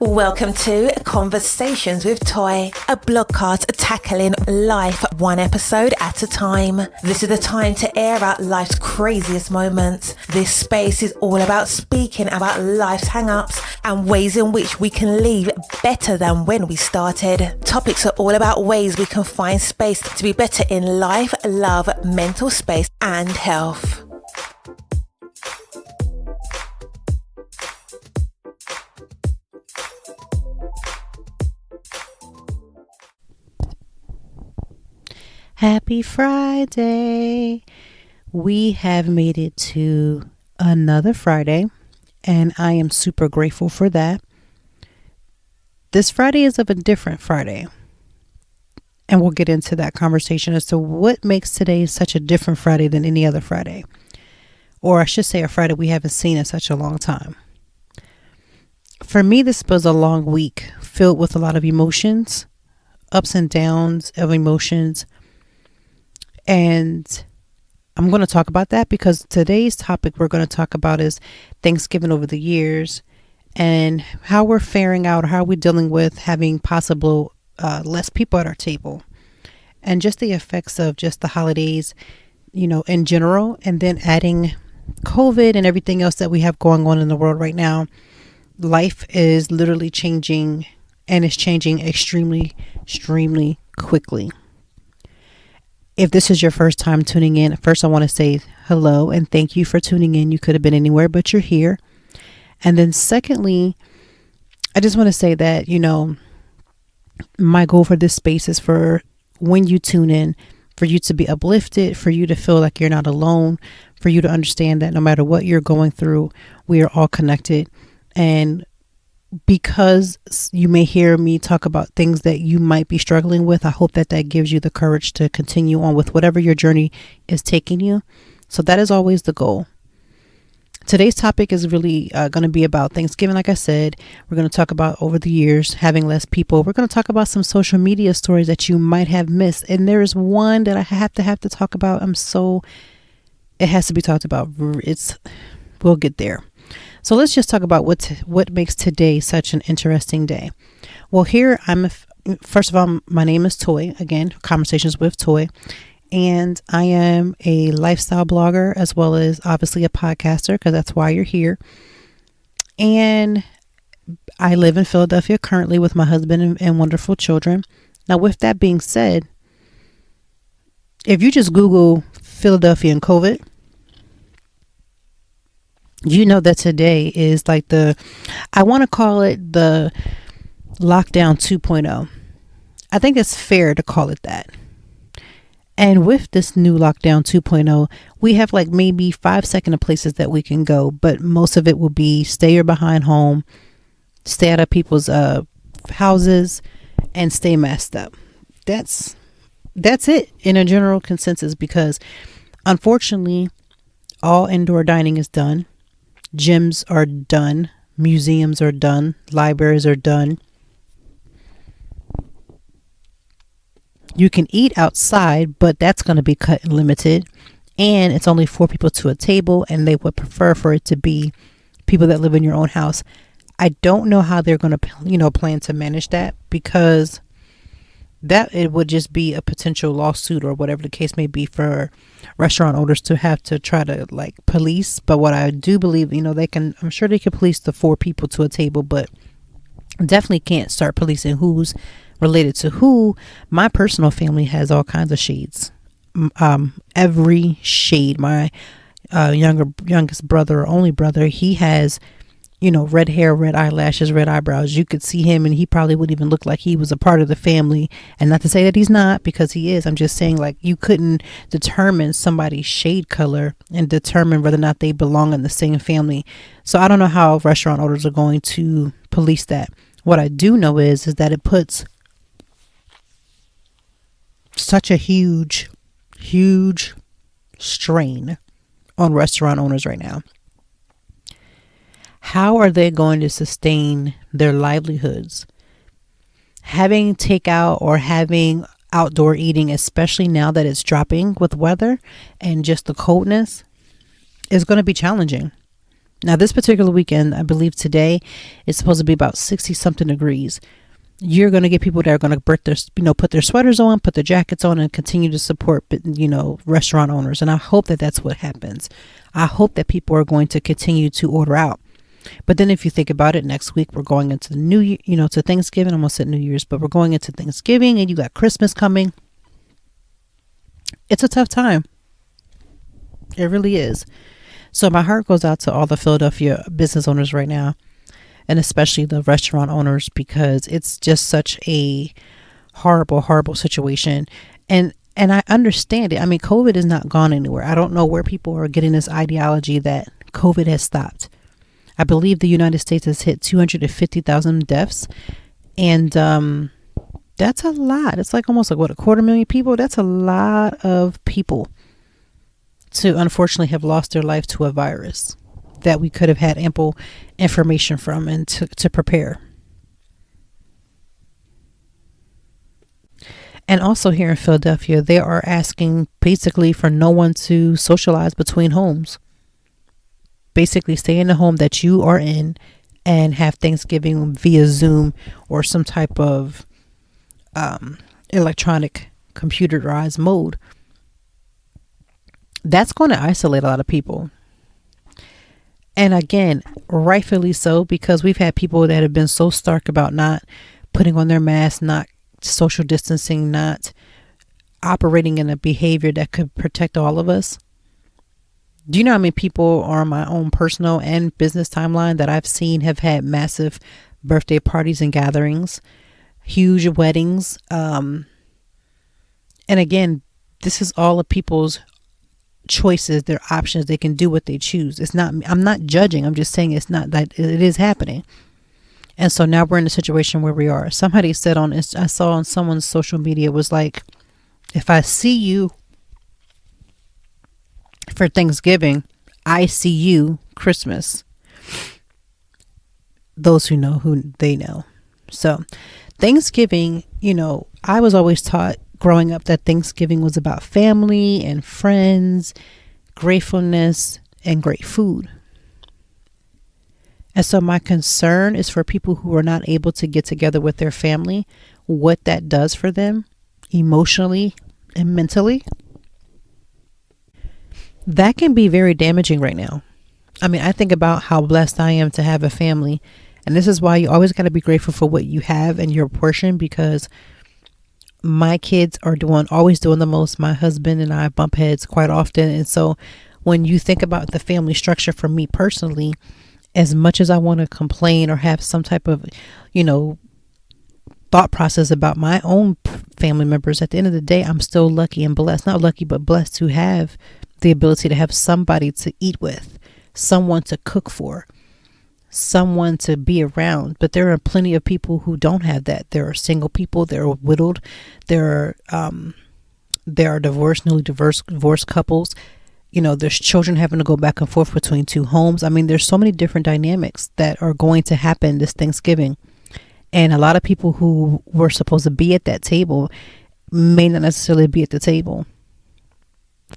Welcome to Conversations with Toy, a blogcast tackling life one episode at a time. This is the time to air out life's craziest moments. This space is all about speaking about life's hang-ups and ways in which we can leave better than when we started. Topics are all about ways we can find space to be better in life, love, mental space, and health. Happy Friday. We have made it to another Friday, and I am super grateful for that. This Friday is of a different Friday, and we'll get into that conversation as to what makes today such a different Friday than any other Friday, or I should say a Friday we haven't seen in such a long time. For me, this was a long week filled with a lot of emotions, ups and downs of emotions. And I'm going to talk about that because today's topic we're going to talk about is Thanksgiving over the years and how we're faring out, how we're dealing with having possible less people at our table and just the effects of just the holidays, in general, and then adding COVID and everything else that we have going on in the world right now. Life is literally changing, and it's changing extremely, extremely quickly. If this is your first time tuning in, first I want to say hello and thank you for tuning in. You could have been anywhere, but you're here. And then secondly, I just want to say that, my goal for this space is for when you tune in, for you to be uplifted, for you to feel like you're not alone, for you to understand that no matter what you're going through, we are all connected. And because you may hear me talk about things that you might be struggling with, I hope that gives you the courage to continue on with whatever your journey is taking you. So that is always the goal. Today's topic is really going to be about Thanksgiving. Like I said, we're going to talk about over the years having less people. We're going to talk about some social media stories that you might have missed. And there is one that I have to talk about. It has to be talked about. We'll get there. So let's just talk about what makes today such an interesting day. Well, here first of all, my name is Toy, again, Conversations with Toy, and I am a lifestyle blogger as well as obviously a podcaster because that's why you're here. And I live in Philadelphia currently with my husband and wonderful children. Now, with that being said, if you just Google Philadelphia and COVID, you know that today is like I want to call it the lockdown 2.0. I think it's fair to call it that. And with this new lockdown 2.0, we have like maybe 5 seconds of places that we can go, but most of it will be stay your behind home, stay out of people's houses, and stay masked up. That's it in a general consensus because unfortunately, all indoor dining is done. Gyms are done. Museums are done. Libraries are done. You can eat outside, but that's going to be cut and limited. And it's only 4 people to a table, and they would prefer for it to be people that live in your own house. I don't know how they're going to, plan to manage that because that it would just be a potential lawsuit or whatever the case may be for restaurant owners to have to try to police. But what I do believe, I'm sure they can police the 4 people to a table, but definitely can't start policing who's related to who. My personal family has all kinds of shades. Every shade. My youngest brother or only brother, he has red hair, red eyelashes, red eyebrows. You could see him and he probably wouldn't even look like he was a part of the family. And not to say that he's not, because he is. I'm just saying you couldn't determine somebody's shade color and determine whether or not they belong in the same family. So I don't know how restaurant owners are going to police that. What I do know is that it puts such a huge, huge strain on restaurant owners right now. How are they going to sustain their livelihoods? Having takeout or having outdoor eating, especially now that it's dropping with weather and just the coldness, is going to be challenging. Now, this particular weekend, I believe today, it's supposed to be about 60 something degrees. You're going to get people that are going to put their sweaters on, put their jackets on, and continue to support, restaurant owners. And I hope that that's what happens. I hope that people are going to continue to order out. But then if you think about it, next week we're going into the new year, to Thanksgiving. I almost said New Year's, but we're going into Thanksgiving, and you got Christmas coming. It's a tough time. It really is. So my heart goes out to all the Philadelphia business owners right now, and especially the restaurant owners, because it's just such a horrible, horrible situation. And I understand it. I mean, COVID is not gone anywhere. I don't know where people are getting this ideology that COVID has stopped. I believe the United States has hit 250,000 deaths. And that's a lot. It's like almost like, 250,000 people? That's a lot of people to unfortunately have lost their life to a virus that we could have had ample information from and to prepare. And also here in Philadelphia, they are asking basically for no one to socialize between homes. Basically stay in the home that you are in and have Thanksgiving via Zoom or some type of electronic computerized mode. That's going to isolate a lot of people. And again, rightfully so, because we've had people that have been so stark about not putting on their mask, not social distancing, not operating in a behavior that could protect all of us. Do you know how many people on my own personal and business timeline that I've seen have had massive birthday parties and gatherings, huge weddings? And again, this is all of people's choices, their options. They can do what they choose. I'm not judging. I'm just saying it's not that it is happening. And so now we're in a situation where we are. Somebody said I saw on someone's social media was like, if I see you for Thanksgiving, I see you Christmas. Those who know, who they know. So Thanksgiving, I was always taught growing up that Thanksgiving was about family and friends, gratefulness, and great food. And so my concern is for people who are not able to get together with their family, what that does for them emotionally and mentally. That can be very damaging right now. I mean, I think about how blessed I am to have a family. And this is why you always got to be grateful for what you have and your portion, because my kids are always doing the most. My husband and I bump heads quite often. And so when you think about the family structure for me personally, as much as I want to complain or have some type of, thought process about my own family members, at the end of the day, I'm still lucky and blessed, not lucky, but blessed to have the ability to have somebody to eat with, someone to cook for, someone to be around. But there are plenty of people who don't have that. There are single people, there are widowed, there are newly divorced couples. There's children having to go back and forth between two homes. I mean, there's so many different dynamics that are going to happen this Thanksgiving. And a lot of people who were supposed to be at that table may not necessarily be at the table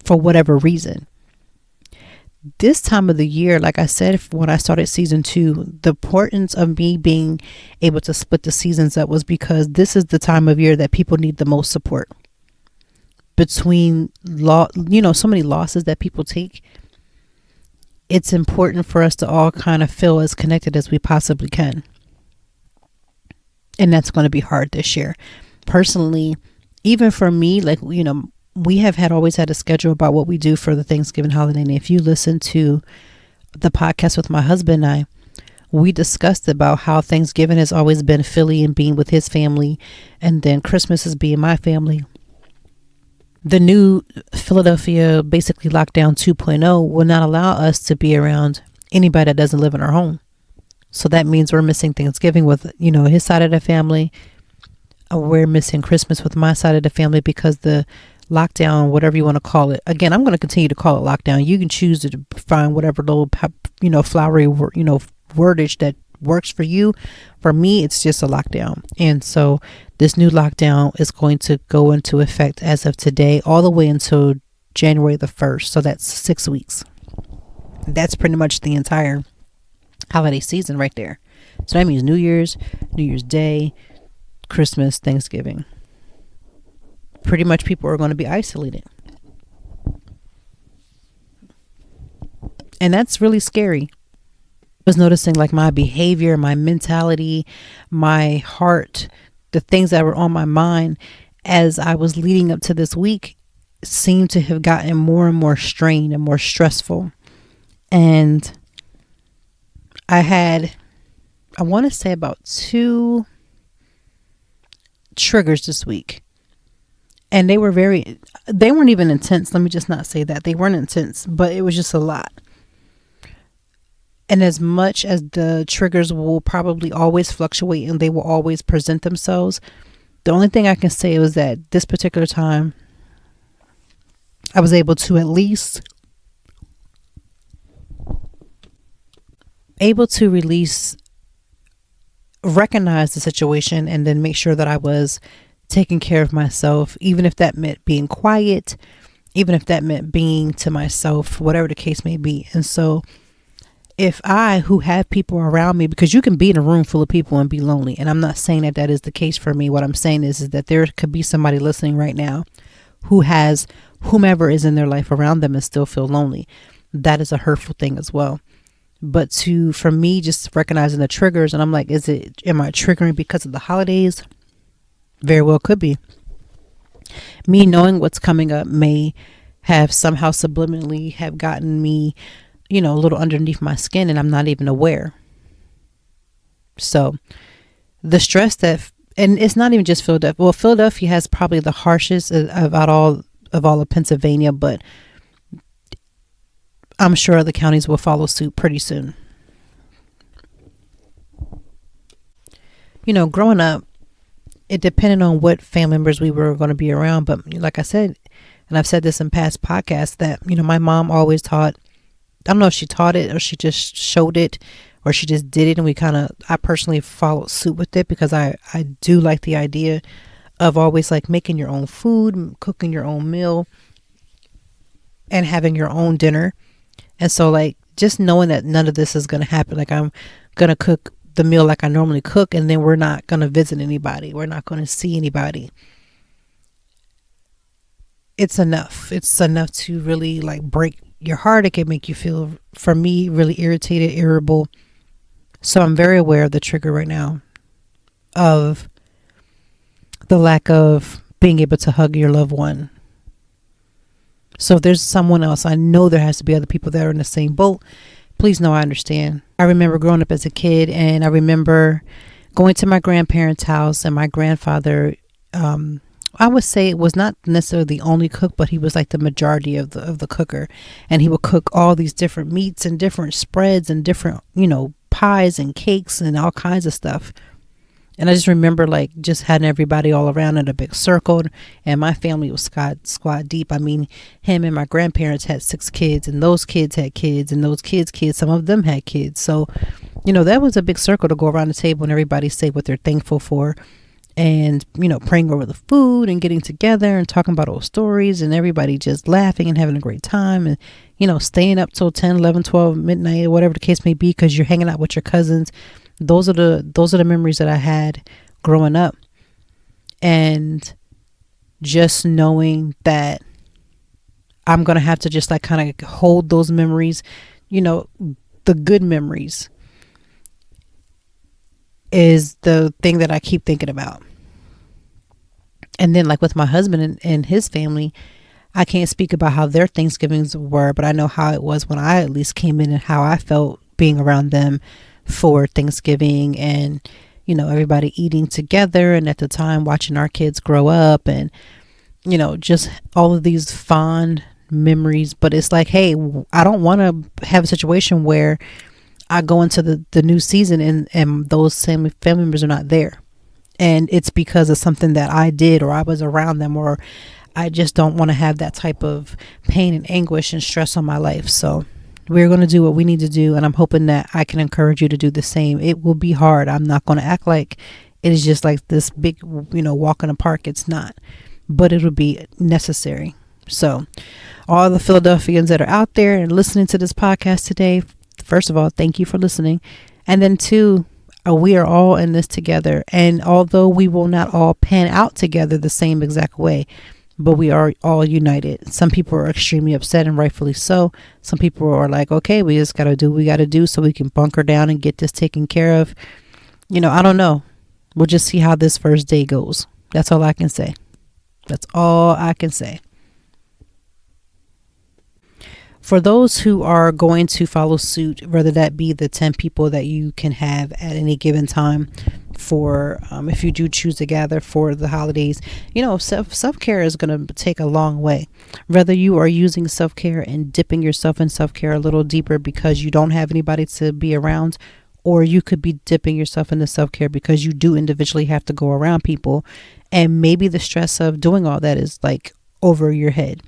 for whatever reason. This time of the year, like I said, when I started season 2, the importance of me being able to split the seasons up was because this is the time of year that people need the most support. Between so many losses that people take, it's important for us to all kind of feel as connected as we possibly can. And that's going to be hard this year. Personally, even for me, we have always had a schedule about what we do for the Thanksgiving holiday. And if you listen to the podcast with my husband and I, we discussed about how Thanksgiving has always been Philly and being with his family, and then Christmas is being my family. The new Philadelphia, basically lockdown 2.0, will not allow us to be around anybody that doesn't live in our home. So that means we're missing Thanksgiving with, his side of the family. We're missing Christmas with my side of the family because the lockdown, whatever you want to call it. Again, I'm going to continue to call it lockdown. You can choose to find whatever little, flowery, wordage that works for you. For me, it's just a lockdown. And so this new lockdown is going to go into effect as of today, all the way until January the 1st. So that's 6 weeks. That's pretty much the entire holiday season right there. So that means New Year's Day, Christmas, Thanksgiving. Pretty much people are going to be isolated. And that's really scary. I was noticing like my behavior, my mentality, my heart, the things that were on my mind as I was leading up to this week seemed to have gotten more and more strained and more stressful. And I want to say about 2 triggers this week. And they weren't even intense. Let me just not say that. They weren't intense, but it was just a lot. And as much as the triggers will probably always fluctuate and they will always present themselves, the only thing I can say was that this particular time, I was able to at least recognize the situation and then make sure that I was taking care of myself, even if that meant being quiet, even if that meant being to myself, whatever the case may be. And so if I, who have people around me, because you can be in a room full of people and be lonely, and I'm not saying that that is the case for me. What I'm saying is that there could be somebody listening right now who has whomever is in their life around them and still feel lonely. That is a hurtful thing as well. But for me, just recognizing the triggers, and I'm like, am I triggering because of the holidays? Very well could be. Me knowing what's coming up may have somehow subliminally have gotten me, a little underneath my skin, and I'm not even aware. So the stress and it's not even just Philadelphia. Well, Philadelphia has probably the harshest of all of Pennsylvania, but I'm sure other counties will follow suit pretty soon. Growing up, it depended on what family members we were going to be around. But like I said, and I've said this in past podcasts, that, my mom always taught, I don't know if she taught it or she just showed it or she just did it. And I personally followed suit with it because I do like the idea of always like making your own food, cooking your own meal, and having your own dinner. And so like just knowing that none of this is going to happen, like I'm going to cook the meal like I normally cook, and then we're not going to visit anybody. We're not going to see anybody. It's enough. It's enough to really like break your heart. It can make you feel, for me, really irritated, irritable. So I'm very aware of the trigger right now of the lack of being able to hug your loved one. So if there's someone else, I know there has to be other people that are in the same boat. Please know I understand. I remember growing up as a kid, and I remember going to my grandparents' house, and my grandfather, I would say it was not necessarily the only cook, but he was like the majority of the cooker. And he would cook all these different meats and different spreads and different, pies and cakes and all kinds of stuff. And I just remember like just having everybody all around in a big circle, and my family was squad deep. I mean, him and my grandparents had 6 kids, and those kids had kids, and those kids, some of them had kids. So, that was a big circle to go around the table and everybody say what they're thankful for, and, praying over the food and getting together and talking about old stories, and everybody just laughing and having a great time, and, staying up till 10, 11, 12, midnight, or whatever the case may be, because you're hanging out with your cousins. Those are the memories that I had growing up. And just knowing that I'm going to have to just like kind of hold those memories, the good memories is the thing that I keep thinking about. And then like with my husband and his family, I can't speak about how their Thanksgivings were, but I know how it was when I at least came in and how I felt being around them for Thanksgiving, and everybody eating together, and at the time watching our kids grow up, and just all of these fond memories. But it's like, hey, I don't want to have a situation where I go into the new season and those same family members are not there, and it's because of something that I did or I was around them, or I just don't want to have that type of pain and anguish and stress on my life. So we're going to do what we need to do, and I'm hoping that I can encourage you to do the same. It will be hard. I'm not going to act like it is just like this big, walk in the park. It's not, but it'll be necessary. So all the Philadelphians that are out there and listening to this podcast today, first of all, thank you for listening. And then two, we are all in this together. And although we will not all pan out together the same exact way, but we are all united. Some people are extremely upset, and rightfully so. Some people are like, okay, we just got to do what we got to do so we can bunker down and get this taken care of. I don't know. We'll just see how this first day goes. That's all I can say. That's all I can say. For those who are going to follow suit, whether that be the 10 people that you can have at any given time for, if you do choose to gather for the holidays, self-care is going to take a long way. Whether you are using self-care and dipping yourself in self-care a little deeper because you don't have anybody to be around, or you could be dipping yourself into self-care because you do individually have to go around people, and maybe the stress of doing all that is like over your head.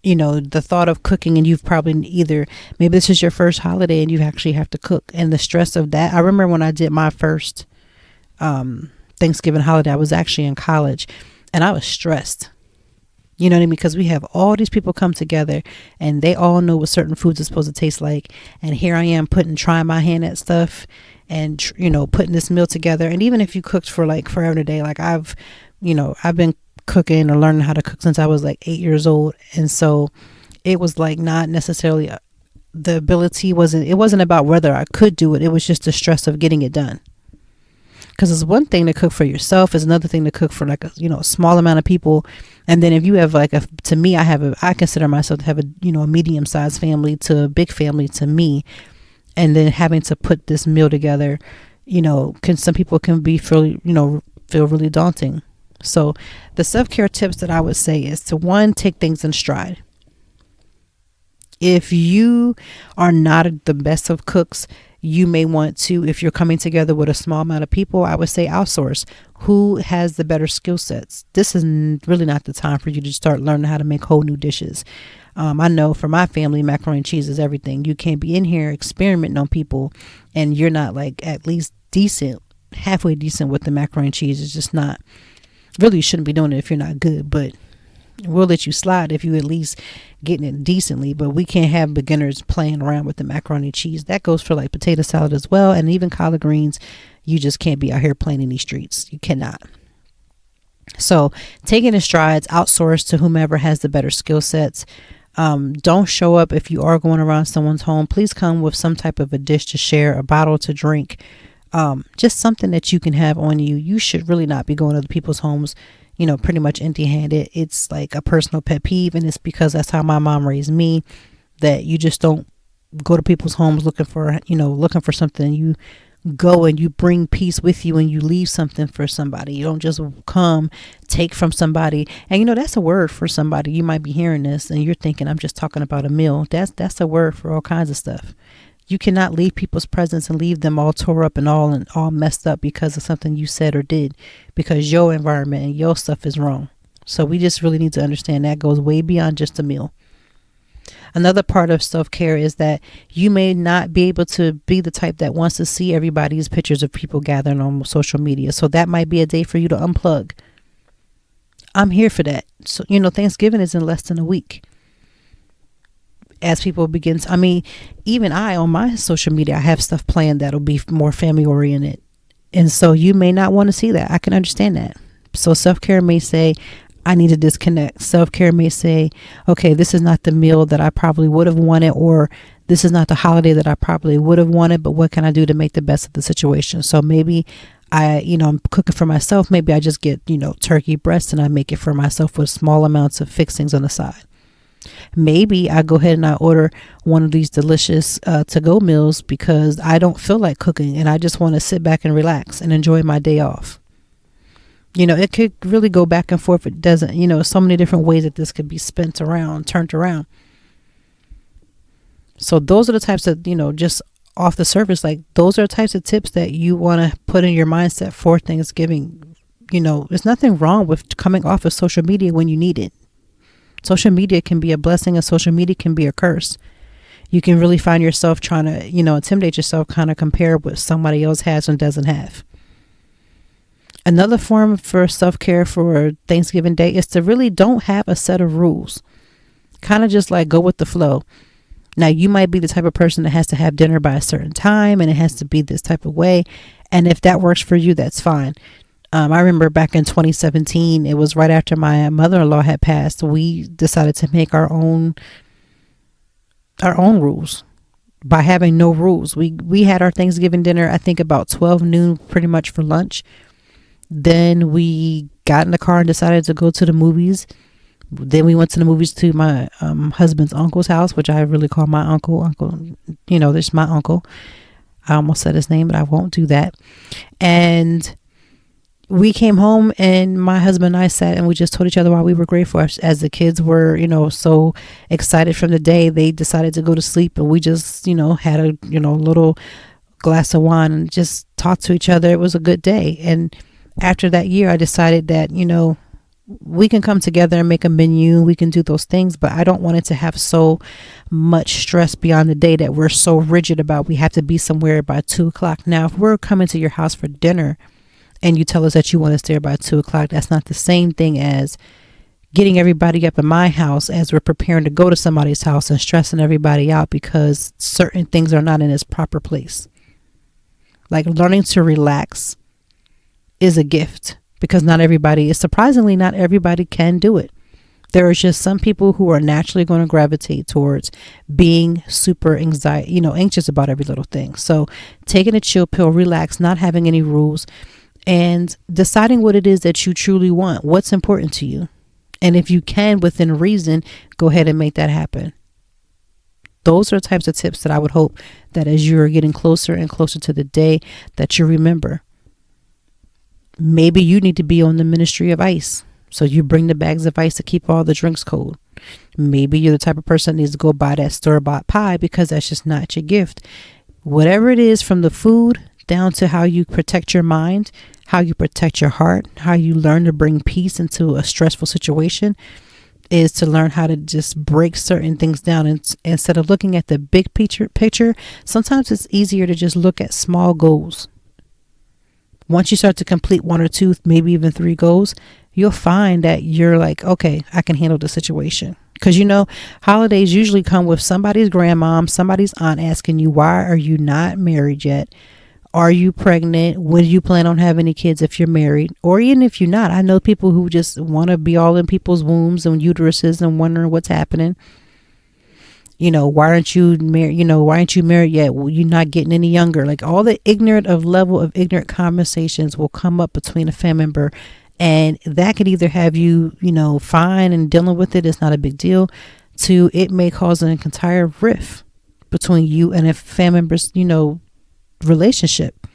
The thought of cooking, and you've probably maybe this is your first holiday and you actually have to cook, and the stress of that. I remember when I did my first Thanksgiving holiday, I was actually in college and I was stressed. You know what I mean? Because we have all these people come together and they all know what certain foods are supposed to taste like. And here I am trying my hand at stuff and, putting this meal together. And even if you cooked for like forever a day, like I've been cooking or learning how to cook since I was like 8 years old. And so it was like not necessarily the ability it wasn't about whether I could do it. It was just the stress of getting it done. Because it's one thing to cook for yourself, it's another thing to cook for like a small amount of people. And then if you have like to me, I consider myself to have a medium-sized family to a big family to me, and then having to put this meal together, some people can feel really daunting. So the self-care tips that I would say is to, one, take things in stride. If you are not the best of cooks, you may want to, if you're coming together with a small amount of people, I would say outsource. Who has the better skill sets? This is really not the time for you to start learning how to make whole new dishes. I know for my family, macaroni and cheese is everything. You can't be in here experimenting on people and you're not like at least halfway decent with the macaroni and cheese. It's just not, really you shouldn't be doing it if you're not good, but we'll let you slide if you at least getting it decently. But we can't have beginners playing around with the macaroni and cheese. That goes for like potato salad as well, and even collard greens. You just can't be out here playing in these streets. You cannot. So taking in strides, outsource to whomever has the better skill sets. Don't show up if you are going around someone's home. Please come with some type of a dish to share, a bottle to drink, just something that you can have on you. You should really not be going to other people's homes pretty much empty-handed. It's like a personal pet peeve, and it's because that's how my mom raised me, that you just don't go to people's homes looking for something. You go and you bring peace with you and you leave something for somebody. You don't just come, take from somebody. And that's a word for somebody. You might be hearing this and you're thinking, I'm just talking about a meal. That's a word for all kinds of stuff. You cannot leave people's presence and leave them all tore up and all messed up because of something you said or did, because your environment and your stuff is wrong. So we just really need to understand that goes way beyond just a meal. Another part of self-care is that you may not be able to be the type that wants to see everybody's pictures of people gathering on social media. So that might be a day for you to unplug. I'm here for that. So, Thanksgiving is in less than a week. As people begin even I on my social media, I have stuff planned that'll be more family oriented. And so you may not want to see that. I can understand that. So self-care may say, I need to disconnect. Self-care may say, okay, this is not the meal that I probably would have wanted, or this is not the holiday that I probably would have wanted, but what can I do to make the best of the situation? So maybe I'm cooking for myself. Maybe I just get, turkey breast and I make it for myself with small amounts of fixings on the side. Maybe I go ahead and I order one of these delicious to-go meals because I don't feel like cooking and I just want to sit back and relax and enjoy my day off. It could really go back and forth. It doesn't, so many different ways that this could be turned around. So those are the types of, just off the surface, like those are the types of tips that you want to put in your mindset for Thanksgiving. There's nothing wrong with coming off of social media when you need it. Social media can be a blessing and social media can be a curse. You can really find yourself trying to, intimidate yourself, kind of compare what somebody else has and doesn't have. Another form for self-care for Thanksgiving Day is to really don't have a set of rules. Kind of just like go with the flow. Now, you might be the type of person that has to have dinner by a certain time and it has to be this type of way. And if that works for you, that's fine. I remember back in 2017, it was right after my mother-in-law had passed. We decided to make our own rules by having no rules. We had our Thanksgiving dinner, I think about 12 noon, pretty much for lunch. Then we got in the car and decided to go to the movies. Then we went to the movies to my husband's uncle's house, which I really call my uncle. This is my uncle. I almost said his name, but I won't do that. And we came home and my husband and I sat and we just told each other why we were grateful. As the kids were, so excited from the day, they decided to go to sleep, and we just, had a, little glass of wine and just talked to each other. It was a good day. And after that year, I decided that, we can come together and make a menu. We can do those things, but I don't want it to have so much stress beyond the day that we're so rigid about we have to be somewhere by 2:00. Now, if we're coming to your house for dinner and you tell us that you want us there by 2:00, that's not the same thing as getting everybody up in my house as we're preparing to go to somebody's house and stressing everybody out because certain things are not in its proper place. Like, learning to relax is a gift, because not everybody can do it. There are just some people who are naturally going to gravitate towards being super anxious about every little thing. So taking a chill pill, relax, not having any rules, and deciding what it is that you truly want, what's important to you. And if you can, within reason, go ahead and make that happen. Those are the types of tips that I would hope that as you're getting closer and closer to the day, that you remember. Maybe you need to be on the Ministry of Ice, so you bring the bags of ice to keep all the drinks cold. Maybe you're the type of person that needs to go buy that store-bought pie because that's just not your gift. Whatever it is, from the food down to how you protect your mind, how you protect your heart, how you learn to bring peace into a stressful situation, is to learn how to just break certain things down. And instead of looking at the big picture, sometimes it's easier to just look at small goals. Once you start to complete 1 or 2, maybe even 3 goals, you'll find that you're like, okay, I can handle the situation. Because, holidays usually come with somebody's grandmom, somebody's aunt asking you, why are you not married yet? Are you pregnant? When do you plan on having any kids if you're married? Or even if you're not. I know people who just want to be all in people's wombs and uteruses and wondering what's happening. Why aren't you married? Why aren't you married yet? Well, you're not getting any younger. Like, all the level of ignorant conversations will come up between a family member, and that could either have you, fine and dealing with it, it's not a big deal, to it may cause an entire rift between you and a family member's, relationship.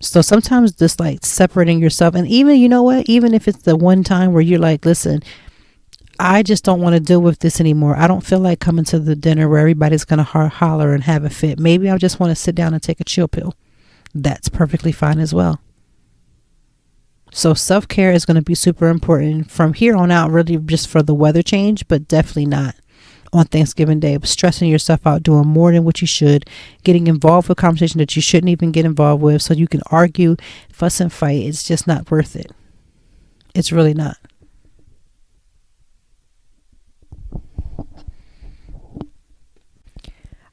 So sometimes just like separating yourself, and even, even if it's the one time where you're like, listen, I just don't want to deal with this anymore. I don't feel like coming to the dinner where everybody's going to holler and have a fit. Maybe I just want to sit down and take a chill pill. That's perfectly fine as well. So self-care is going to be super important from here on out, really just for the weather change, but definitely not on Thanksgiving Day. Stressing yourself out, doing more than what you should, getting involved with conversation that you shouldn't even get involved with, so you can argue, fuss, and fight. It's just not worth it. It's really not.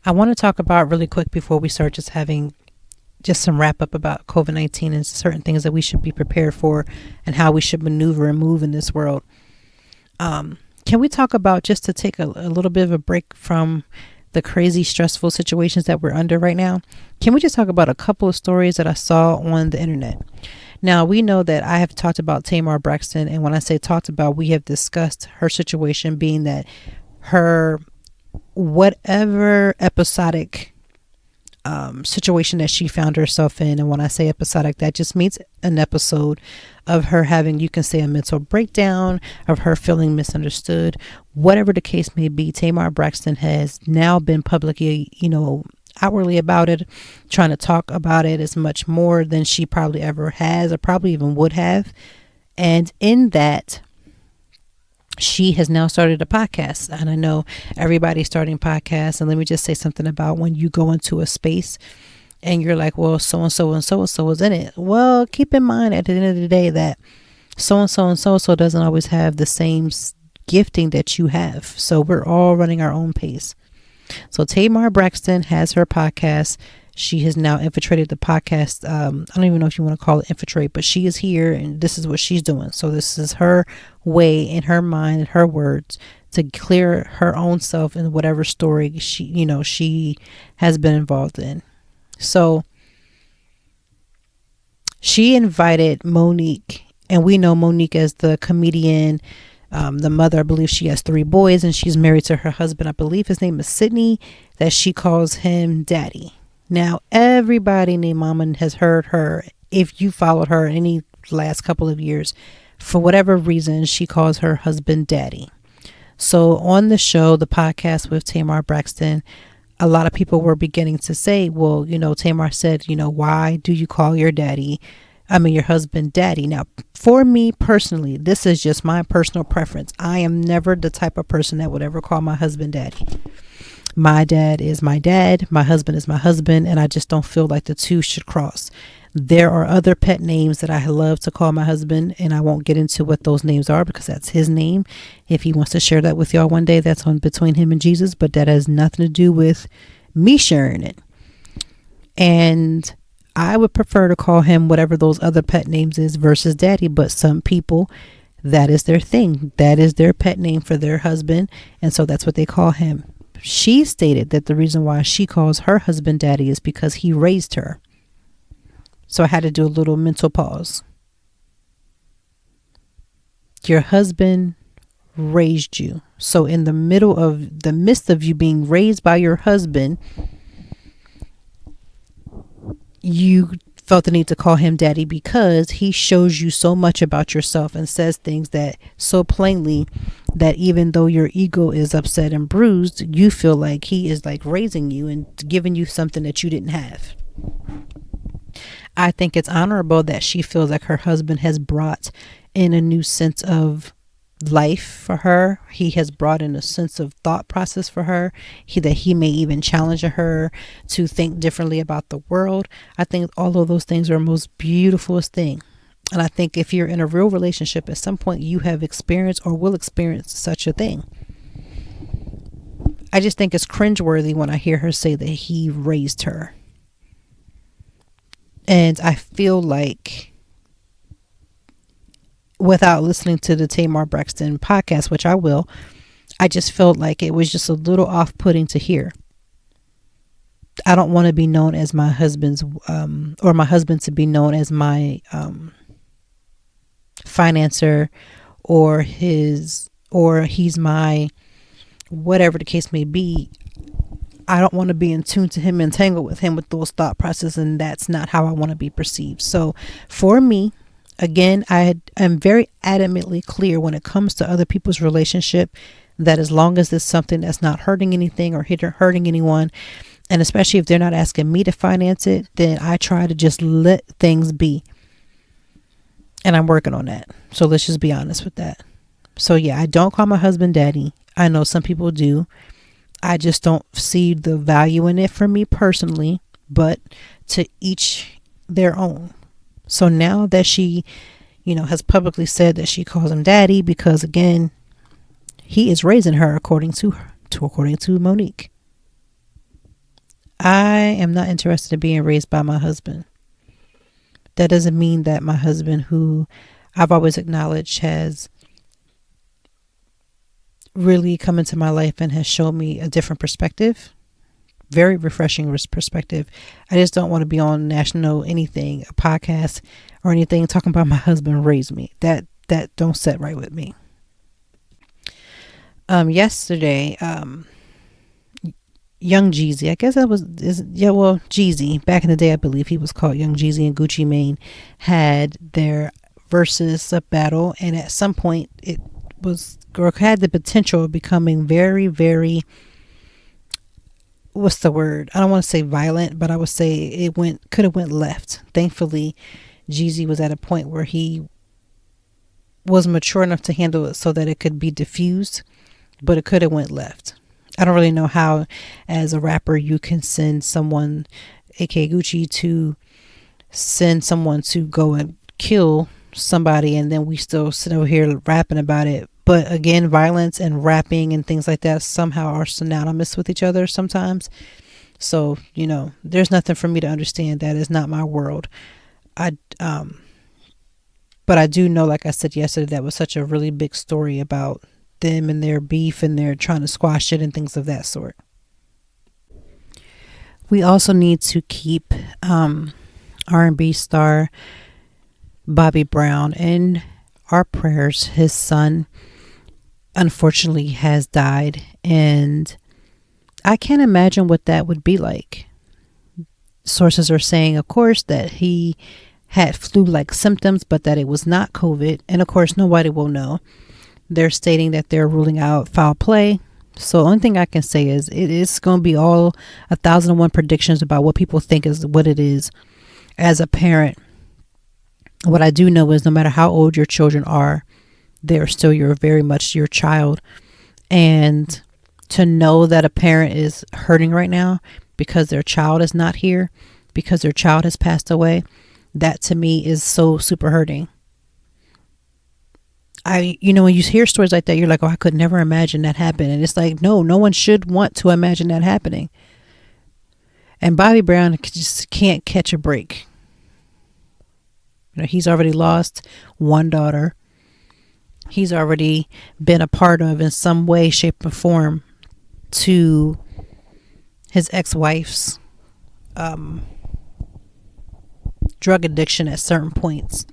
I want to talk about really quick before we start just having just some wrap up about COVID-19 and certain things that we should be prepared for and how we should maneuver and move in this world. Can we talk about, just to take a little bit of a break from the crazy stressful situations that we're under right now, can we just talk about a couple of stories that I saw on the internet? Now, we know that I have talked about Tamar Braxton, and when I say talked about, we have discussed her situation being that her whatever episodic situation that she found herself in, and when I say episodic, that just means an episode of her having, you can say, a mental breakdown, of her feeling misunderstood, whatever the case may be. Tamar Braxton has now been publicly, outwardly about it, trying to talk about it as much more than she probably ever has or probably even would have. And in that, she has now started a podcast. And I know everybody's starting podcasts. And let me just say something about when you go into a space and you're like, well, so-and-so and so-and-so is in it. Well, keep in mind at the end of the day that so-and-so and so-and-so doesn't always have the same gifting that you have. So we're all running our own pace. So Tamar Braxton has her podcast. She has now infiltrated the podcast. I don't even know if you want to call it infiltrate, but she is here and this is what she's doing. So this is her way, in her mind and her words, to clear her own self in whatever story she has been involved in. So she invited Monique, and we know Monique as the comedian, the mother. I believe she has 3 boys and she's married to her husband. I believe his name is Sydney, that she calls him daddy. Now, everybody named Mama has heard her. If you followed her any last couple of years, for whatever reason, she calls her husband daddy. So on the show, the podcast with Tamar Braxton, a lot of people were beginning to say, well, Tamar said, why do you call your husband daddy? Now, for me personally, this is just my personal preference. I am never the type of person that would ever call my husband daddy. My dad is my dad, my husband is my husband, and I just don't feel like the two should cross. There are other pet names that I love to call my husband, and I won't get into what those names are because that's his name. If he wants to share that with y'all one day, that's on between him and Jesus, but that has nothing to do with me sharing it. And I would prefer to call him whatever those other pet names is versus daddy, but some people, that is their thing. That is their pet name for their husband, and so that's what they call him. She stated that the reason why she calls her husband daddy is because he raised her. So I had to do a little mental pause. Your husband raised you. So in the midst of you being raised by your husband, you felt the need to call him daddy because he shows you so much about yourself and says things that so plainly that even though your ego is upset and bruised, you feel like he is like raising you and giving you something that you didn't have. I think it's honorable that she feels like her husband has brought in a new sense of life for her. He has brought in a sense of thought process for her. That he may even challenge her to think differently about the world. I think all of those things are the most beautifulest thing. And I think if you're in a real relationship, at some point you have experienced or will experience such a thing. I just think it's cringeworthy when I hear her say that he raised her. And I feel like, without listening to the Tamar Braxton podcast, which I will, I just felt like it was just a little off-putting to hear. I don't want to be known as my husband's, or my husband to be known as my financer, or he's my, whatever the case may be. I don't want to be in tune to him, entangled with him with those thought processes, and that's not how I want to be perceived. So for me, again, I am very adamantly clear when it comes to other people's relationship, that as long as it's something that's not hurting anything or hurting anyone, and especially if they're not asking me to finance it, then I try to just let things be. And I'm working on that. So let's just be honest with that. So yeah, I don't call my husband daddy. I know some people do. I just don't see the value in it for me personally, but to each their own. So now that she, has publicly said that she calls him daddy because, again, he is raising her according to Monique. I am not interested in being raised by my husband. That doesn't mean that my husband, who I've always acknowledged has really come into my life and has shown me a different perspective, very refreshing perspective. I just don't want to be on national anything, a podcast or anything talking about my husband raised me. That don't set right with me. Yesterday, Young Jeezy, I guess Jeezy, back in the day, I believe he was called Young Jeezy, and Gucci Mane had their versus battle, and at some point it had the potential of becoming very, very, what's the word? I don't want to say violent, but I would say could have went left. Thankfully, Jeezy was at a point where he was mature enough to handle it so that it could be diffused, but it could have went left. I don't really know how, as a rapper, you can send someone, aka Gucci, to send someone to go and kill somebody, and then we still sit over here rapping about it, But again, violence and rapping and things like that somehow are synonymous with each other sometimes. So, there's nothing for me to understand. That is not my world. But I do know, like I said yesterday, that was such a really big story about them and their beef, and they're trying to squash it and things of that sort. We also need to keep R&B star Bobby Brown in our prayers. His son, unfortunately, has died, and I can't imagine what that would be like. Sources are saying, of course, that he had flu-like symptoms, but that it was not COVID. And of course, nobody will know. They're stating that they're ruling out foul play. So the only thing I can say is it is going to be all 1,001 predictions about what people think is what it is. As a parent, what I do know is no matter how old your children are, they're still very much your child. And to know that a parent is hurting right now because their child is not here, because their child has passed away, that to me is so super hurting. When you hear stories like that, you're like, oh, I could never imagine that happening. And it's like, no one should want to imagine that happening. And Bobby Brown just can't catch a break. He's already lost one daughter. He's already been a part of, in some way, shape, or form, to his ex-wife's drug addiction at certain points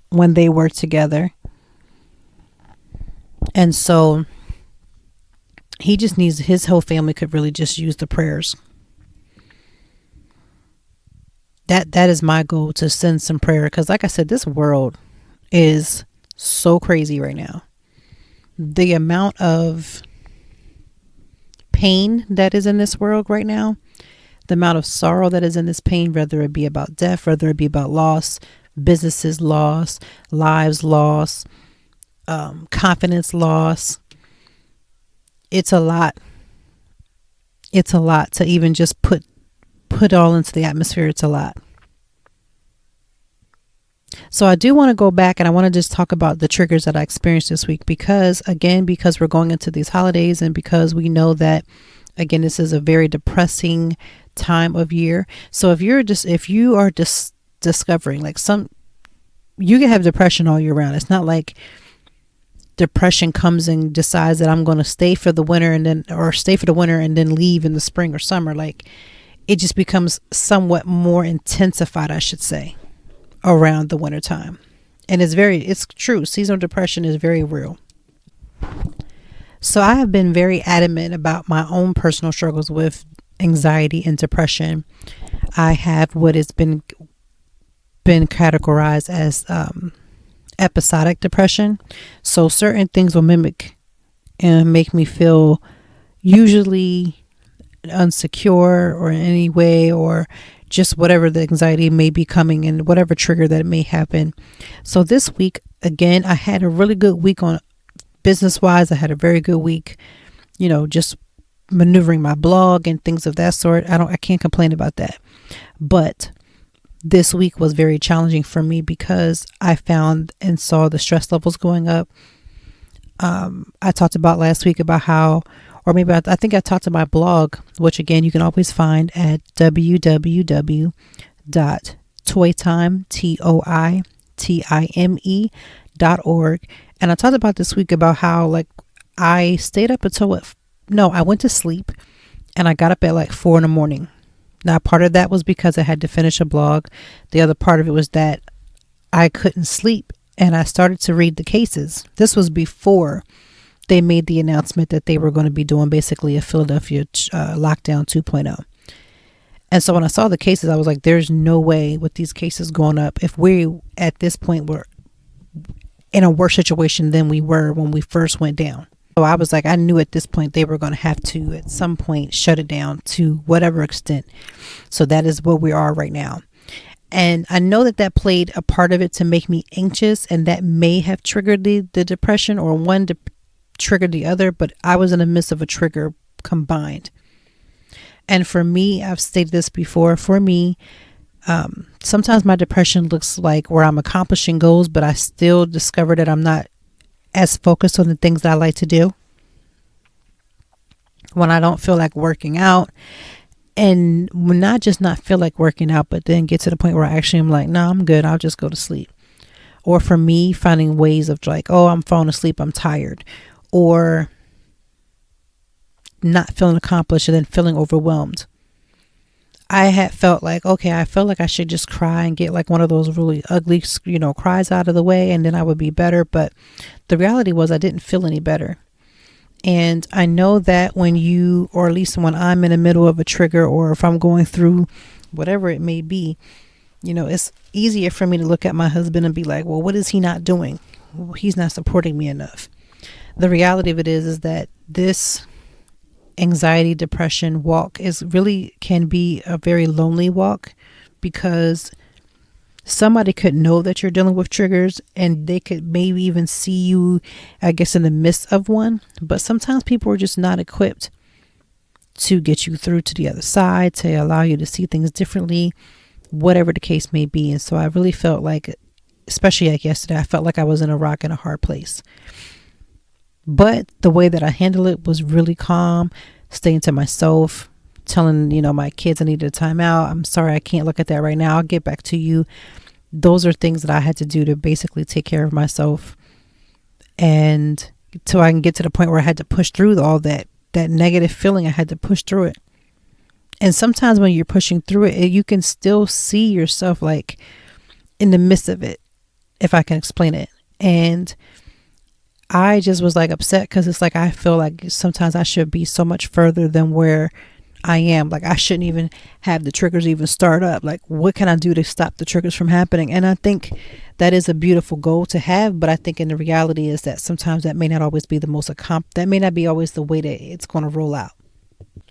when they were together. And so he just needs, his whole family could really just use the prayers. That is my goal, to send some prayer, because like I said, this world is so crazy right now. The amount of pain that is in this world right now, the amount of sorrow that is in this pain, whether it be about death, whether it be about loss, businesses lost, lives lost, confidence loss. It's a lot. It's a lot to even just put all into the atmosphere. It's a lot. So I do want to go back, and I want to just talk about the triggers that I experienced this week, because we're going into these holidays, and because we know that, again, this is a very depressing time of year. So if you are just discovering, like, you can have depression all year round. It's not like depression comes and decides that I'm going to stay for the winter and then leave in the spring or summer. Like, it just becomes somewhat more intensified, I should say, around the winter time. And it's true. Seasonal depression is very real. So I have been very adamant about my own personal struggles with anxiety and depression. I have what has been categorized as episodic depression. So certain things will mimic and make me feel usually insecure or in any way, or just whatever the anxiety may be coming and whatever trigger that it may happen. So this week, again, I had a really good week on business wise. I had a very good week, just maneuvering my blog and things of that sort. I can't complain about that. But this week was very challenging for me because I found and saw the stress levels going up. I talked about last week about how, or maybe I think I talked to my blog, which again, you can always find at www.toytime.org. And I talked about this week about how, like, I stayed up until I went to sleep and I got up at like 4 a.m. Now, part of that was because I had to finish a blog. The other part of it was that I couldn't sleep, and I started to read the cases. This was before they made the announcement that they were going to be doing basically a Philadelphia lockdown 2.0. And so when I saw the cases, I was like, there's no way with these cases going up, if we at this point were in a worse situation than we were when we first went down. So I was like, I knew at this point they were going to have to at some point shut it down to whatever extent. So that is where we are right now. And I know that played a part of it to make me anxious, and that may have triggered the depression, or one triggered the other, but I was in the midst of a trigger combined. And for me, I've stated this before, for me, sometimes my depression looks like where I'm accomplishing goals, but I still discover that I'm not as focused on the things that I like to do. When I don't feel like working out, and not just not feel like working out, but then get to the point where I actually am like, no, I'm good. I'll just go to sleep. Or for me, finding ways of like, oh, I'm falling asleep. I'm tired. Or not feeling accomplished and then feeling overwhelmed. I had felt like, okay, I felt like I should just cry and get like one of those really ugly, cries out of the way, and then I would be better. But the reality was I didn't feel any better. And I know that when you, or at least when I'm in the middle of a trigger, or if I'm going through whatever it may be, it's easier for me to look at my husband and be like, well, what is he not doing? He's not supporting me enough. The reality of it is that this anxiety, depression walk can be a very lonely walk, because somebody could know that you're dealing with triggers and they could maybe even see you, I guess, in the midst of one. But sometimes people are just not equipped to get you through to the other side, to allow you to see things differently, whatever the case may be. And so I really felt like, especially like yesterday, I felt like I was in a rock and a hard place. But the way that I handled it was really calm, staying to myself, telling, my kids I needed a time out. I'm sorry, I can't look at that right now. I'll get back to you. Those are things that I had to do to basically take care of myself. And so I can get to the point where I had to push through all that negative feeling. I had to push through it. And sometimes when you're pushing through it, you can still see yourself like in the midst of it, if I can explain it. And I just was like upset, because it's like I feel like sometimes I should be so much further than where I am. Like I shouldn't even have the triggers even start up. Like what can I do to stop the triggers from happening? And I think that is a beautiful goal to have, but I think in the reality is that sometimes that may not always be the most that may not be always the way that it's going to roll out.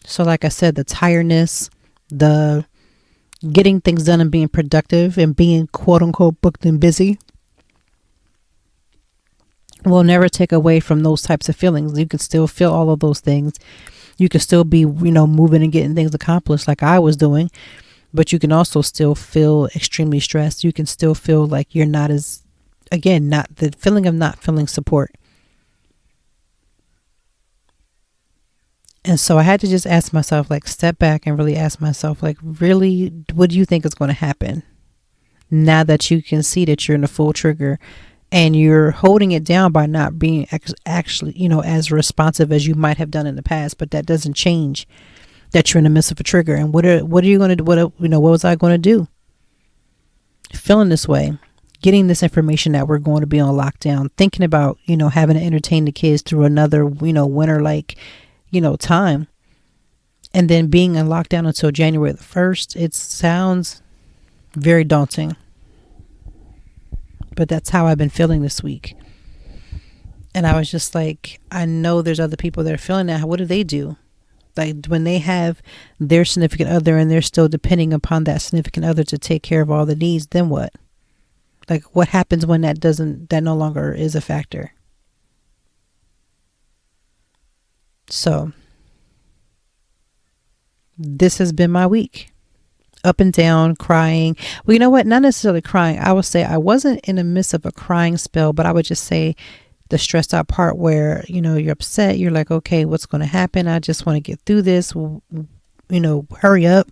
So like I said, the tiredness, the getting things done and being productive and being quote unquote booked and busy will never take away from those types of feelings. You can still feel all of those things. You can still be, moving and getting things accomplished like I was doing, but you can also still feel extremely stressed. You can still feel like you're not the feeling of not feeling support. And so I had to just ask myself, like, step back and really ask myself, like, really, what do you think is going to happen now that you can see that you're in a full trigger? And you're holding it down by not being actually, as responsive as you might have done in the past. But that doesn't change that you're in the midst of a trigger. And what are you going to do? What was I going to do? Feeling this way, getting this information that we're going to be on lockdown, thinking about, having to entertain the kids through another, winter time. And then being in lockdown until January the 1st. It sounds very daunting. But that's how I've been feeling this week. And I was just like, I know there's other people that are feeling that. What do they do? Like when they have their significant other and they're still depending upon that significant other to take care of all the needs, then what? Like what happens when that no longer is a factor? So this has been my week. Up and down, crying. Well, you know what? Not necessarily crying. I would say I wasn't in the midst of a crying spell, but I would just say the stressed out part where, you're upset. You're like, okay, what's going to happen? I just want to get through this, hurry up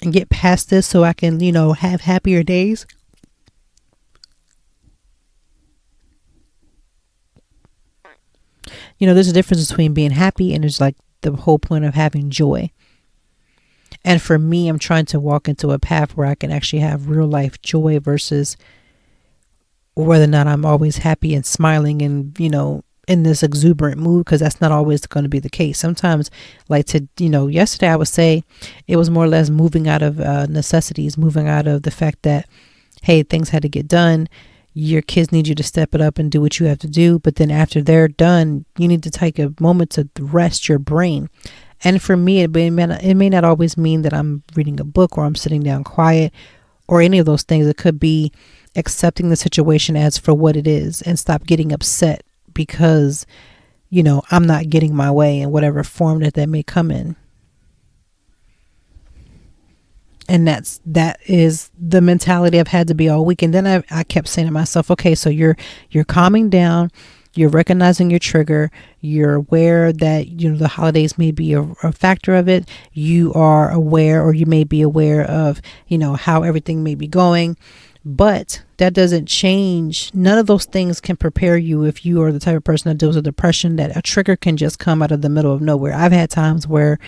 and get past this so I can, have happier days. There's a difference between being happy and there's like the whole point of having joy. And for me, I'm trying to walk into a path where I can actually have real life joy versus whether or not I'm always happy and smiling and, in this exuberant mood, because that's not always going to be the case. Sometimes yesterday I would say it was more or less moving out of necessities, moving out of the fact that, hey, things had to get done. Your kids need you to step it up and do what you have to do. But then after they're done, you need to take a moment to rest your brain. And for me, it may not always mean that I'm reading a book or I'm sitting down quiet or any of those things. It could be accepting the situation as for what it is and stop getting upset because, I'm not getting my way in whatever form that may come in. And that is the mentality I've had to be all week. And then I kept saying to myself, okay, so you're calming down. You're recognizing your trigger. You're aware that, the holidays may be a factor of it. You are aware, or you may be aware of, how everything may be going. But that doesn't change. None of those things can prepare you if you are the type of person that deals with depression, that a trigger can just come out of the middle of nowhere. I've had times where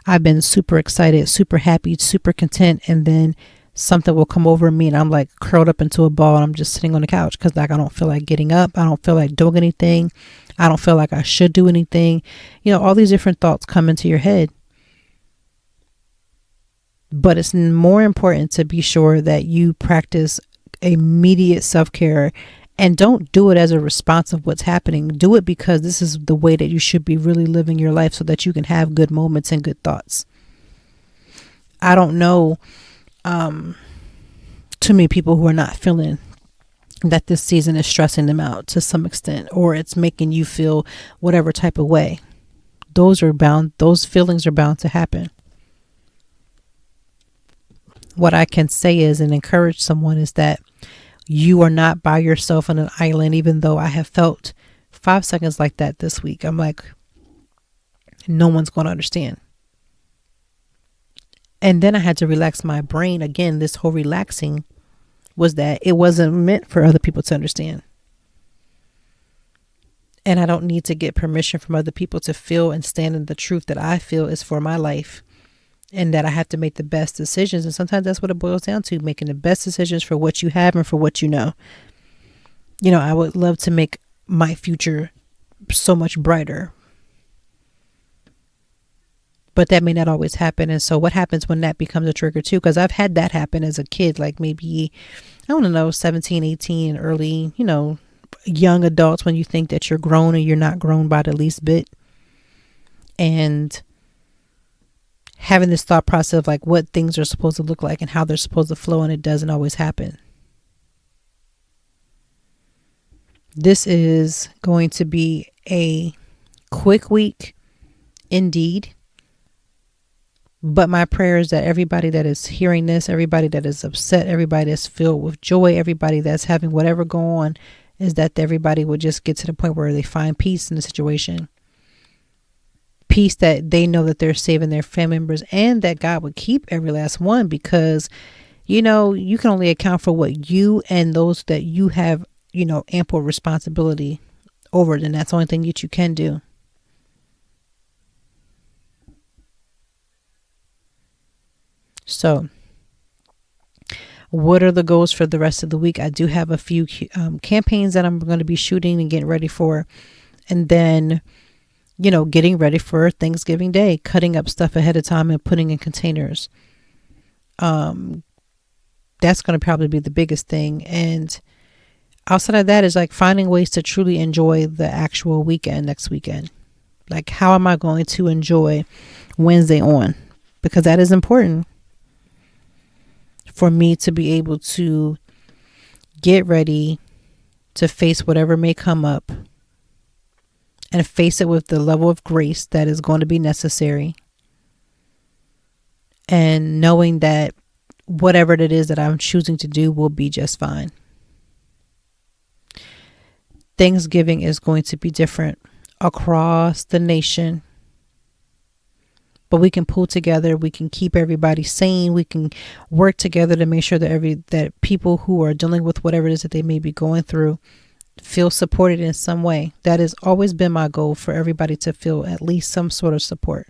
I've been super excited, super happy, super content, and then something will come over me and I'm like curled up into a ball and I'm just sitting on the couch because I don't feel like getting up. I don't feel like doing anything. I don't feel like I should do anything. All these different thoughts come into your head. But it's more important to be sure that you practice immediate self-care, and don't do it as a response of what's happening. Do it because this is the way that you should be really living your life, so that you can have good moments and good thoughts. I don't know too many people who are not feeling that this season is stressing them out to some extent, or it's making you feel whatever type of way. Those feelings are bound to happen. What I can say is, and encourage someone, is that you are not by yourself on an island. Even though I have felt 5 seconds like that this week, I'm like, no one's going to understand. And then I had to relax my brain again. This whole relaxing was that it wasn't meant for other people to understand. And I don't need to get permission from other people to feel and stand in the truth that I feel is for my life, and that I have to make the best decisions. And sometimes that's what it boils down to, making the best decisions for what you have and for what you know. I would love to make my future so much brighter, but that may not always happen. And so what happens when that becomes a trigger too? Because I've had that happen as a kid, like maybe, 17, 18, early, young adults, when you think that you're grown and you're not grown by the least bit. And having this thought process of like what things are supposed to look like and how they're supposed to flow, and it doesn't always happen. This is going to be a quick week indeed. But my prayer is that everybody that is hearing this, everybody that is upset, everybody that's filled with joy, everybody that's having whatever go on, is that everybody will just get to the point where they find peace in the situation. Peace that they know that they're saving their family members, and that God would keep every last one, because, you can only account for what you and those that you have, ample responsibility over. And that's the only thing that you can do. So what are the goals for the rest of the week? I do have a few campaigns that I'm going to be shooting and getting ready for. And then, getting ready for Thanksgiving Day, cutting up stuff ahead of time and putting in containers. That's going to probably be the biggest thing. And outside of that is like finding ways to truly enjoy the actual weekend next weekend. Like, how am I going to enjoy Wednesday on? Because that is important for me to be able to get ready to face whatever may come up, and face it with the level of grace that is going to be necessary, and knowing that whatever it is that I'm choosing to do will be just fine. Thanksgiving is going to be different across the nation, but we can pull together. We can keep everybody sane. We can work together to make sure that people who are dealing with whatever it is that they may be going through feel supported in some way. That has always been my goal, for everybody to feel at least some sort of support.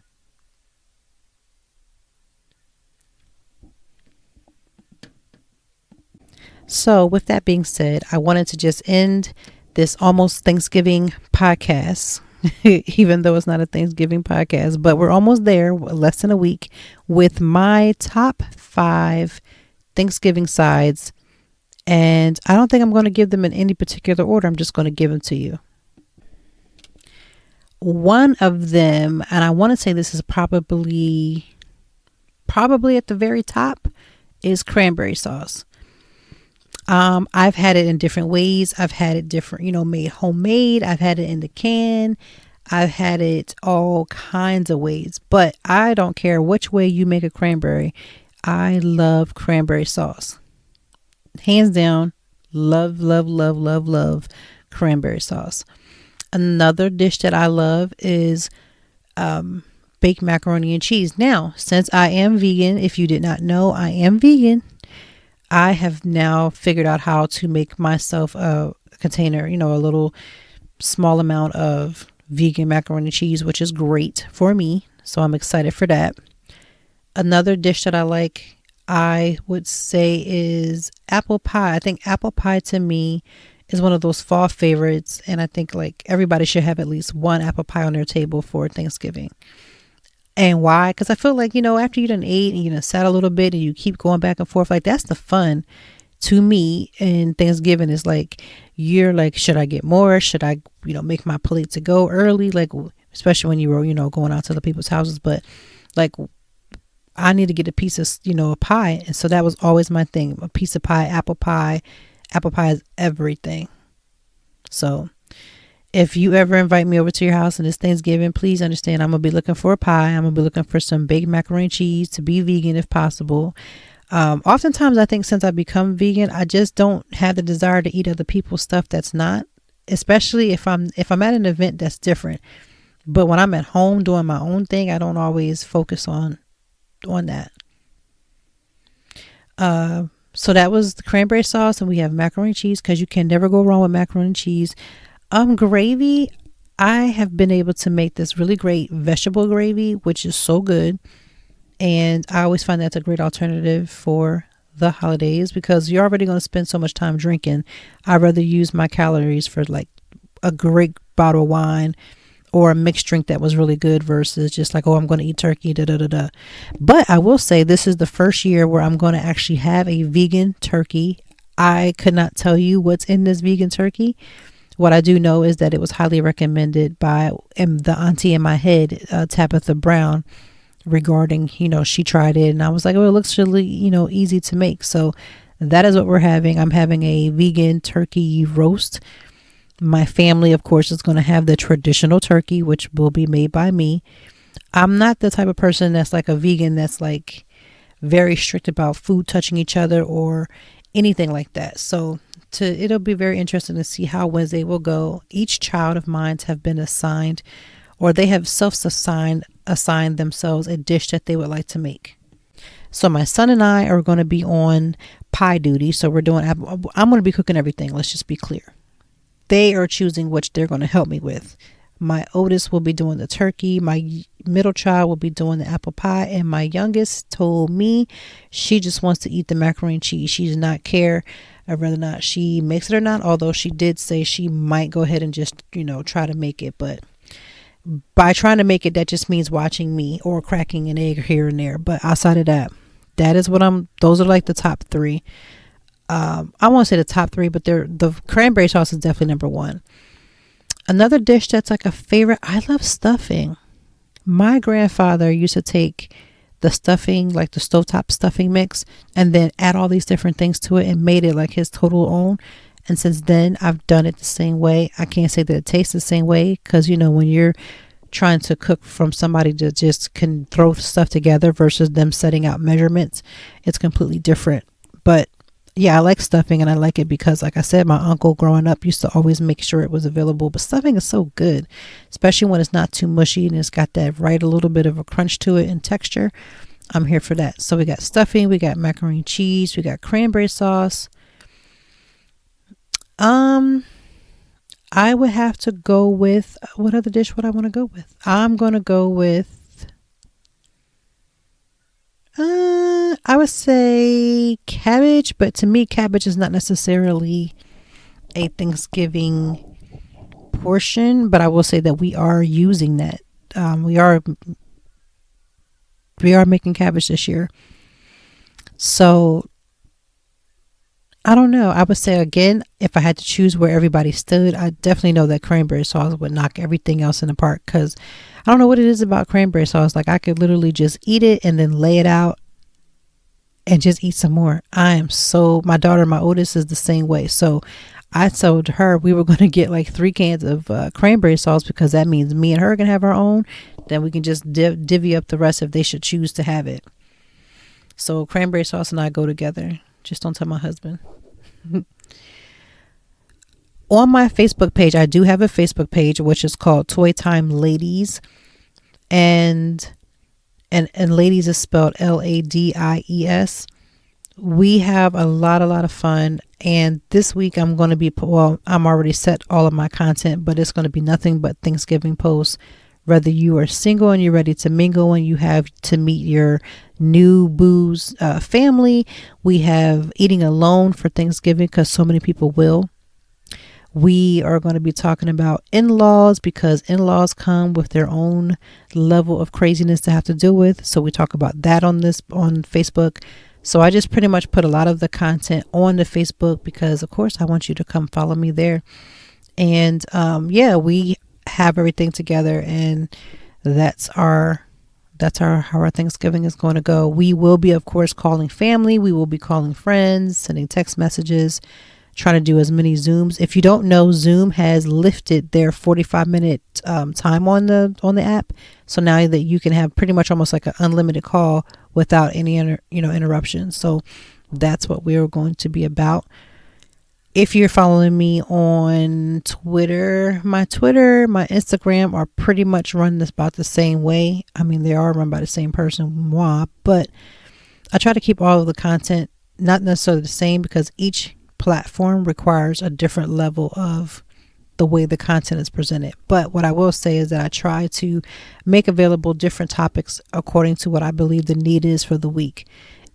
So with that being said, I wanted to just end this almost Thanksgiving podcast, even though it's not a Thanksgiving podcast, but we're almost there, less than a week, with my top 5 Thanksgiving sides. And I don't think I'm going to give them in any particular order. I'm just going to give them to you. One of them, and I want to say this is probably at the very top, is cranberry sauce. I've had it in different ways. I've had it different, made homemade. I've had it in the can. I've had it all kinds of ways, but I don't care which way you make a cranberry. I love cranberry sauce. Hands down, love, love, love, love, love cranberry sauce. Another dish that I love is baked macaroni and cheese. Now, since I am vegan, if you did not know, I am vegan. I have now figured out how to make myself a container, a little small amount of vegan macaroni and cheese, which is great for me. So I'm excited for that. Another dish that I like, I would say, is apple pie. I think apple pie to me is one of those fall favorites. And I think like everybody should have at least one apple pie on their table for Thanksgiving. And why? Because I feel like, after you done ate and you done sat a little bit and you keep going back and forth, like that's the fun to me. And Thanksgiving is like, you're like, should I get more? Should I, make my plate to go early? Like, especially when you were, going out to the people's houses. But like, I need to get a piece of, a pie. And so that was always my thing. A piece of pie, apple pie. Apple pie is everything. So if you ever invite me over to your house and it's Thanksgiving, please understand I'm going to be looking for a pie. I'm going to be looking for some baked macaroni and cheese, to be vegan if possible. Oftentimes I think since I've become vegan, I just don't have the desire to eat other people's stuff that's not, especially if I'm at an event that's different. But when I'm at home doing my own thing, I don't always focus on that. So that was the cranberry sauce, and we have macaroni and cheese because you can never go wrong with macaroni and cheese. Gravy, I have been able to make this really great vegetable gravy, which is so good. And I always find that's a great alternative for the holidays because you're already going to spend so much time drinking. I'd rather use my calories for like a great bottle of wine or a mixed drink that was really good versus just like, oh, I'm going to eat turkey, da da da da. But I will say this is the first year where I'm going to actually have a vegan turkey. I could not tell you what's in this vegan turkey. What I do know is that it was highly recommended by the auntie in my head, Tabitha Brown, regarding, she tried it and I was like, oh, it looks really, easy to make. So that is what we're having. I'm having a vegan turkey roast. My family, of course, is going to have the traditional turkey, which will be made by me. I'm not the type of person that's like a vegan that's like very strict about food touching each other or anything like that. So it'll be very interesting to see how Wednesday will go. Each child of mine have been assigned, or they have assigned themselves a dish that they would like to make. So my son and I are going to be on pie duty. So I'm going to be cooking everything. Let's just be clear. They are choosing which they're going to help me with. My oldest will be doing the turkey. My middle child will be doing the apple pie. And my youngest told me she just wants to eat the macaroni and cheese. She does not care whether or not she makes it or not. Although she did say she might go ahead and just, try to make it. But by trying to make it, that just means watching me or cracking an egg here and there. But outside of that, those are like the top three. I won't say the top three, but the cranberry sauce is definitely number one. Another dish that's like a favorite, I love stuffing. My grandfather used to take the stuffing, like the stovetop stuffing mix, and then add all these different things to it and made it like his total own. And since then, I've done it the same way. I can't say that it tastes the same way because, when you're trying to cook from somebody that just can throw stuff together versus them setting out measurements, it's completely different. But yeah, I like stuffing and I like it because, like I said, my uncle growing up used to always make sure it was available. But stuffing is so good, especially when it's not too mushy and it's got that right a little bit of a crunch to it and texture. I'm here for that. So we got stuffing, we got macaroni and cheese, we got cranberry sauce. I would have to go with, what other dish would I want to go with? I'm going to go with, I would say cabbage, but to me, cabbage is not necessarily a Thanksgiving portion, but I will say that we are using that. We are making cabbage this year. So I don't know. I would say again, if I had to choose where everybody stood, I definitely know that cranberry sauce would knock everything else in the park because I don't know what it is about cranberry sauce. Like I could literally just eat it and then lay it out and just eat some more. My daughter, my oldest, is the same way. So I told her we were going to get like 3 cans of cranberry sauce because that means me and her can have our own. Then we can just divvy up the rest if they should choose to have it. So cranberry sauce and I go together. Just don't tell my husband. on my Facebook page, I do have a Facebook page, which is called Toy Time Ladies. And ladies is spelled LADIES. We have a lot of fun. And this week I'm going to be, I'm already set all of my content, but it's going to be nothing but Thanksgiving posts. Whether you are single and you're ready to mingle and you have to meet your new boo's family, we have eating alone for Thanksgiving because so many people will. We are going to be talking about in-laws because in-laws come with their own level of craziness to have to deal with. So we talk about that on Facebook. So I just pretty much put a lot of the content on the Facebook because, of course, I want you to come follow me there. And we have everything together, and that's how our Thanksgiving is going to go. We will be, of course, calling family. We will be calling friends, sending text messages, trying to do as many Zooms. If you don't know, Zoom has lifted their 45-minute time on the app. So now that you can have pretty much almost like an unlimited call without any interruptions. So that's what we're going to be about. If you're following me on Twitter, my Instagram are pretty much run about the same way. I mean, they are run by the same person, moi, but I try to keep all of the content not necessarily the same because each platform requires a different level of the way the content is presented. But what I will say is that I try to make available different topics according to what I believe the need is for the week.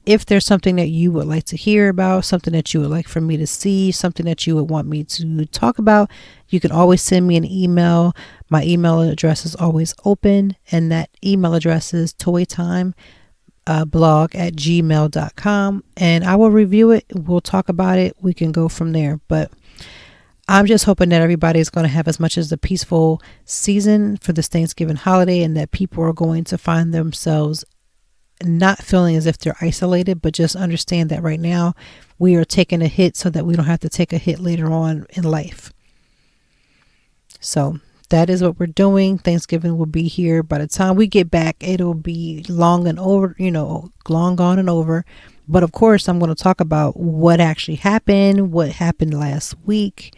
If there's something that you would like to hear about, something that you would like for me to see, something that you would want me to talk about, you can always send me an email. My email address is always open, and that email address is toytimeblog@gmail.com, and I will review it. We'll talk about it. We can go from there. But I'm just hoping that everybody's going to have as much as a peaceful season for this Thanksgiving holiday, and that people are going to find themselves not feeling as if they're isolated, but just understand that right now we are taking a hit so that we don't have to take a hit later on in life. So that is what we're doing. Thanksgiving will be here. By the time we get back, it'll be long gone and over. But of course, I'm going to talk about what actually happened, what happened last week.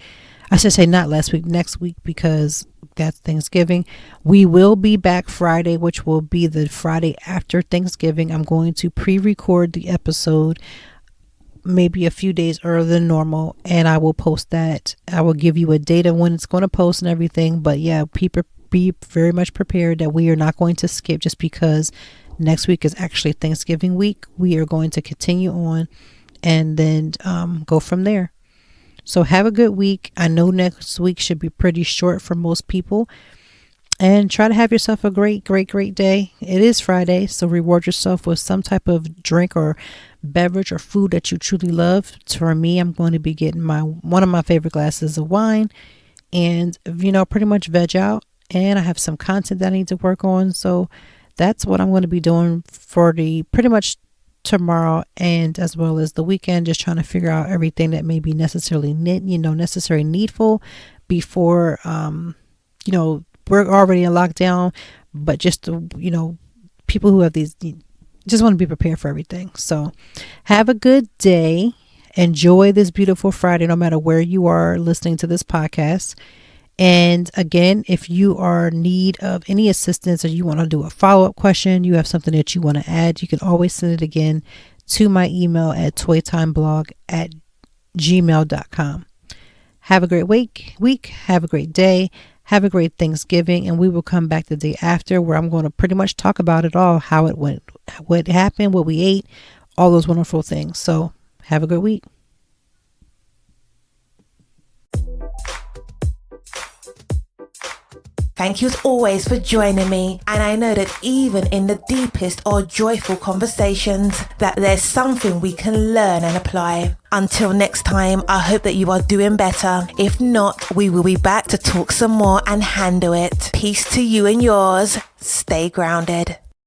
I should say not last week, next week, because that's Thanksgiving. We will be back Friday, which will be the Friday after Thanksgiving. I'm going to pre-record the episode maybe a few days earlier than normal, and I will post that. I will give you a date of when it's going to post and everything. But yeah, people be very much prepared that we are not going to skip just because next week is actually Thanksgiving week. We are going to continue on and then go from there. So have a good week. I know next week should be pretty short for most people. And try to have yourself a great day. It is Friday, so reward yourself with some type of drink or beverage or food that you truly love. For me, I'm going to be getting one of my favorite glasses of wine and, pretty much veg out. And I have some content that I need to work on. So that's what I'm going to be doing for the pretty much tomorrow and as well as the weekend, just trying to figure out everything that may be necessary needful before we're already in lockdown, but just people who have these just want to be prepared for everything. So have a good day. Enjoy this beautiful Friday, no matter where you are listening to this podcast. And again, if you are in need of any assistance or you want to do a follow-up question, you have something that you want to add, you can always send it again to my email at toytimeblog@gmail.com. Have a great week. Have a great day. Have a great Thanksgiving. And we will come back the day after where I'm going to pretty much talk about it all, how it went, what happened, what we ate, all those wonderful things. So have a good week. Thank you as always for joining me, and I know that even in the deepest or joyful conversations that there's something we can learn and apply. Until next time, I hope that you are doing better. If not, we will be back to talk some more and handle it. Peace to you and yours. Stay grounded.